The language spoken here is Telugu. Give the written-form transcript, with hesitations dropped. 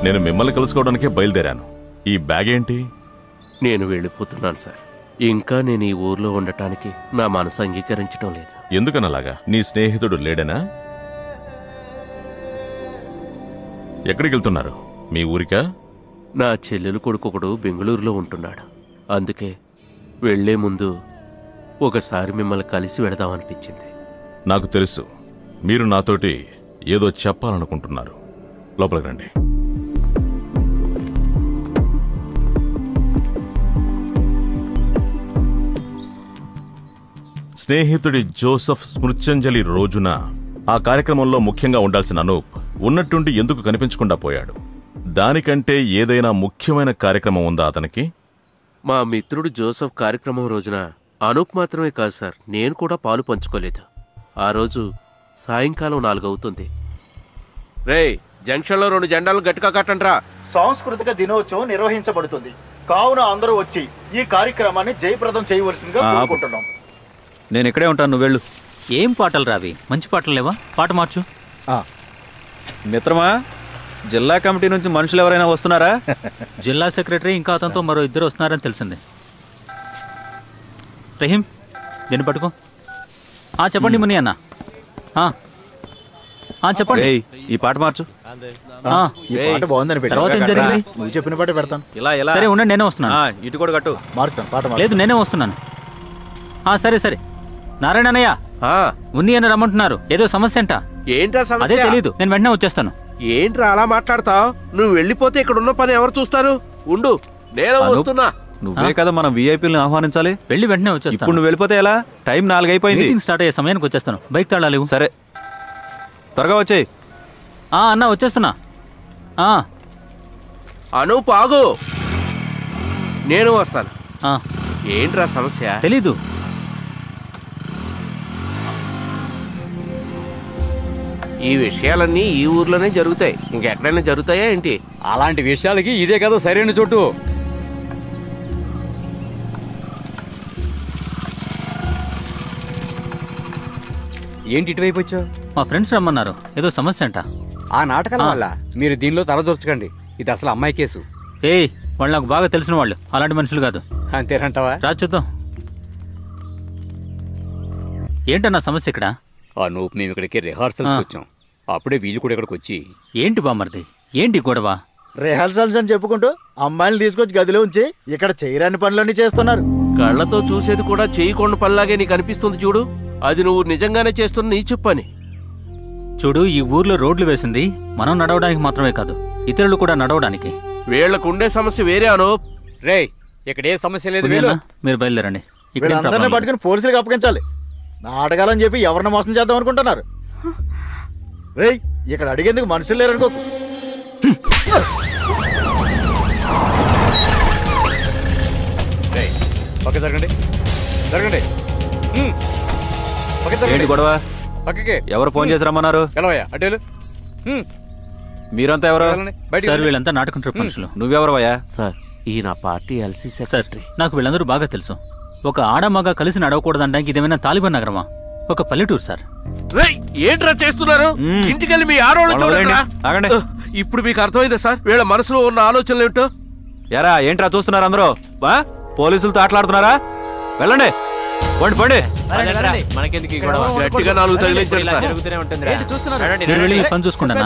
నేను మిమ్మల్ని కలుసుకోవడానికే బయలుదేరాను. ఈ బ్యాగ్ ఏంటి? నేను వెళ్ళిపోతున్నాను సార్. ఇంకా నేను ఈ ఊర్లో ఉండటానికి నా మనసు అంగీకరించడం లేదు. ఎందుకనలాగా? నీ స్నేహితుడు లేడనా? ఎక్కడికి వెళ్తున్నారు? మీ ఊరికా? నా చెల్లెలు కొడుకొకడు బెంగళూరులో ఉంటున్నాడు. అందుకే వెళ్లే ముందు ఒకసారి మిమ్మల్ని కలిసి వెళదామనిపించింది. నాకు తెలుసు మీరు నాతోటి ఏదో చెప్పాలనుకుంటున్నారు. లోపలికి రండి. స్నేహితుడి జోసెఫ్ స్మృత్యంజలి రోజున ఆ కార్యక్రమంలో ముఖ్యంగా ఉండాల్సిన అనూప్ ఉన్నట్టుండి ఎందుకు కనిపించకుండా పోయాడు? దానికంటే ఏదైనా ముఖ్యమైన కార్యక్రమం ఉందా అతనికి? మా మిత్రుడు జోసెఫ్ కార్యక్రమం రోజున అనూప్ మాత్రమే కాదు సార్, నేను కూడా పాలు పంచుకోలేదు. ఆ రోజు సాయంకాలం 4 అవుతుంది. రేయ్, జంక్షన్లో 2 జెండాలు గట్టిగా కట్టండ్రా. సాంస్కృతిక దినోత్సవం నిర్వహించబడుతుంది కావున అందరూ వచ్చి ఈ కార్యక్రమాన్ని జయప్రదం చేయవలసిందిగా కోరుకుంటున్నాం. నేను ఇక్కడే ఉంటాను, నువ్వు వెళ్ళు. ఏం పాటలు రావి? మంచి పాటలు లేవా? పాట మార్చు. మిత్రమా, జిల్లా కమిటీ నుంచి మనుషులు ఎవరైనా వస్తున్నారా? జిల్లా సెక్రటరీ ఇంకా అతనితో మరో 2 వస్తున్నారని తెలిసింది. రహీం, దీన్ని పట్టుకో. చెప్పండి ముని అన్న. చెప్పండి. ఈ పాట మార్చు. తర్వాత ఏం జరిగింది? నువ్వు చెప్పిన పాట పెడతాను. ఇలా సరే ఉండండి, నేనే వస్తున్నాను. ఇటు కూడా కట్టు. మారుస్తాను పాట. లేదు, నేనే వస్తున్నాను. సరే సరే. నారాయణ అన్నయ్య, ఉన్ని అని రమ్మంటున్నారు. ఏదో సమస్య అంట. ఏంట్రా సమస్య? అదే తెలీదు, నేను వెంటనే వచ్చేస్తాను. ఏంట్రా అలా మాట్లాడతావు? నువ్వు వెళ్ళిపోతే ఇక్కడ ఉన్న పని ఎవరు చూస్తారు? ఉండు, నేను వస్తున్నా. నువ్వే కదా మనం వీఐపీలను ఆహ్వానించాలి. వెళ్ళి వెంటనే వచ్చేస్తాను. ఇప్పుడు నువ్వు వెళ్ళిపోతే ఎలా? టైం 4 అయిపోయింది. మీటింగ్ స్టార్ట్ అయ్యే సమయానికి వచ్చేస్తాను. బైక్ తాళాలి. సరే, త్వరగా వచ్చేయి. అన్న వచ్చేస్తున్నా. అనూప్ ఆగు, నేను వస్తాను. ఏంట్రా సమస్య? తెలీదు. ఈ విషయాలన్నీ ఈ ఊర్లోనే జరుగుతాయి, ఇంకెక్కడైనా జరుగుతాయా ఏంటి? అలాంటి విషయాలకి ఇదే కదా సరైన చోటు. ఏంటి ఇటువైపు వచ్చావు? మా ఫ్రెండ్స్ రమ్మన్నారు, ఏదో సమస్య అంట. ఆ నాటకాల వల్ల మీరు దీనిలో తలదూర్చకండి. ఇది అసలు అమ్మాయి కేసు. వాళ్ళు నాకు బాగా తెలిసిన వాళ్ళు, అలాంటి మనుషులు కాదు. అంతేనంటావా? రా చూద్దాం. ఏంటన్నా సమస్య ఇక్కడ? అనూప్, మేము ఇక్కడికి రిహార్సల్స్ వచ్చాం. అప్పుడే వీళ్ళు కూడా ఇక్కడికి వచ్చి. ఏంటి బామర్ది, ఏంటి గొడవ? రిహార్సల్స్ అని చెప్పుకుంటూ అమ్మాయిలు తీసుకొచ్చి గదిలో ఉంచి ఇక్కడ చేయరాని పనులన్నీ చేస్తున్నారు. కళ్లతో చూసేది కూడా చేయకుండా పనిలాగే నీకు అనిపిస్తుంది చూడు. అది నువ్వు నిజంగానే చేస్తున్న నీ చెప్పని. చూడు, ఈ ఊర్లో రోడ్లు వేసింది మనం నడవడానికి మాత్రమే కాదు, ఇతరులు కూడా నడవడానికి. వీళ్లకుండే సమస్య వేరే అనూప్. రే, ఇక్కడ ఏ సమస్య లేదు. మీరు బయలుదేరండి. వీళ్ళందరినీ పట్టుకుని పోలీసులకు అప్పగించాలి. నాటకాలని చెప్పి ఎవరిని మోసం చేద్దాం అనుకుంటున్నారు? రేయ్, ఇక్కడ అడిగేందుకు మనుషులు లేరనుకో. పక్క జరగండి, జరగండి. ఏంటి గొడవ? పక్కకి. ఎవరు ఫోన్ చేసి రమ్మన్నారు? ఎలవయ్యా, అటేలు. మీరంతా ఎవరు? సార్, వీళ్ళంతా నాటకం ట్రూప్ మనుషులు. నువ్వెవరవయ్యా? సార్, ఈ నా పార్టీ ఎల్సీ సెక్రటరీ. నాకు వీళ్ళందరూ బాగా తెలుసు. ఒక ఆడమగ కలిసి నడవకూడదంటానికి ఇదేమైనా తాలిబాన్ నగరమా? ఒక పల్లెటూరు సార్. ఏంట్రా చేస్తున్నారు? ఇంటికెళ్ళి మీ ఆడవాళ్ళు. ఇప్పుడు మీకు అర్థమైందా సార్ వీళ్ళ మనసులో ఉన్న ఆలోచనలు ఏమిటో? ఎరా, ఏంట్రా చూస్తున్నారు అందరూ? పోలీసులతో ఆటలాడుతున్నారా? వెళ్ళండి, పండి పండి. గట్టిగా 4 తగిలించండి సార్. పని చూసుకుంటా.